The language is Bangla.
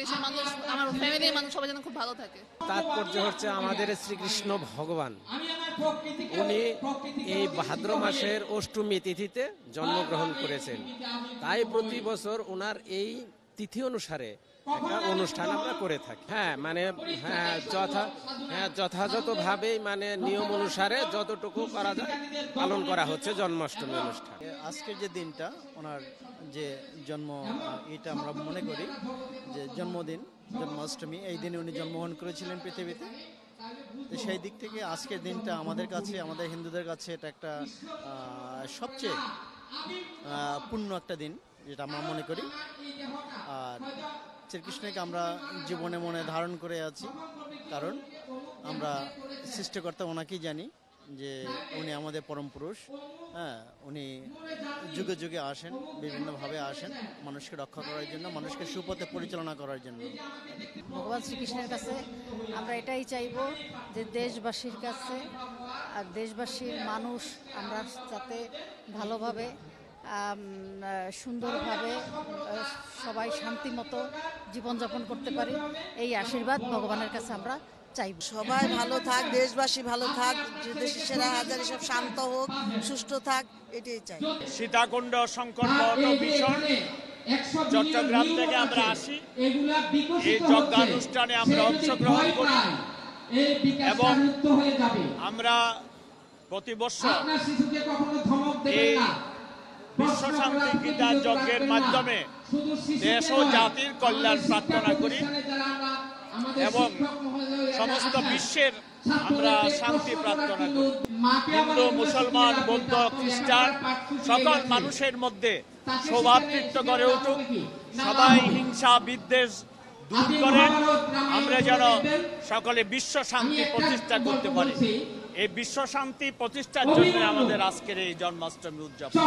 দেশের মানুষ, আমার ফ্যামিলির মানুষ সবাই যেন খুব ভালো থাকে। তাৎপর্য হচ্ছে আমাদের শ্রীকৃষ্ণ ভগবান উনি এই ভাদ্র মাসের অষ্টমী তিথিতে জন্মগ্রহণ করেছেন, তাই প্রতি বছর ওনার এই তিথি অনুসারে একটা অনুষ্ঠান আমরা করে থাকি। যথাযথভাবে মানে নিয়ম অনুসারে যতটুকু করা যায় পালন করা হচ্ছে জন্মাষ্টমী অনুষ্ঠান। আজকের যে দিনটা ওনার যে জন্ম, এটা আমরা মনে করি যে জন্মদিন, জন্মাষ্টমী, এই দিনে উনি জন্মগ্রহণ করেছিলেন পৃথিবীতে। তো সেই দিক থেকে আজকের দিনটা আমাদের কাছে, আমাদের হিন্দুদের কাছে এটা একটা সবচেয়ে পূর্ণ একটা দিন, যেটা আমরা মনে করি। আর শ্রীকৃষ্ণকে আমরা জীবনে মনে ধারণ করে আছি, কারণ আমরা সৃষ্টিকর্তা ওনাকেই জানি যে উনি আমাদের পরম পুরুষ। উনি যুগে যুগে আসেন, বিভিন্নভাবে আসেন মানুষকে রক্ষা করার জন্য, মানুষকে সুপথে পরিচালনা করার জন্য। ভগবান শ্রীকৃষ্ণের কাছে আমরা এটাই চাইব যে দেশবাসীর কাছে আর দেশবাসীর মানুষ আমরা যাতে ভালোভাবে সুন্দরভাবে সবাই শান্তিমতো জীবনযাপন করতে পারি, এই আশীর্বাদ ভগবানের কাছে আমরা চাইব। সবাই ভালো থাক, দেশবাসী ভালো থাক, দেশের সেরা হাজারি সব শান্ত হোক, সুষ্ঠু থাক, এটাই চাই। সীতাকুণ্ড শঙ্করমঠ মিশন চট্টগ্রাম থেকে আমরা আসি, এই যজ্ঞানুষ্ঠানে আমরা অংশগ্রহণ করি এবং আমরা প্রতি বছর এই বিশ্ব শান্তি গীতা যজ্ঞের মাধ্যমে দেশ ও জাতির কল্যাণ প্রার্থনা করি এবং সমস্ত বিশ্বের আমরা শান্তি প্রার্থনা করি। হিন্দু, মুসলমান, বৌদ্ধ, খ্রিস্টান সকল মানুষের মধ্যে সৌভ্রাতৃত্ব গড়ে উঠুক, সবাই হিংসা বিদ্বেষ দূর করে আমরা যেন সকলে বিশ্ব শান্তি প্রতিষ্ঠা করতে পারি। এই বিশ্ব শান্তি প্রতিষ্ঠার জন্য আমাদের আজকের এই জন্মাষ্টমী উদযাপন।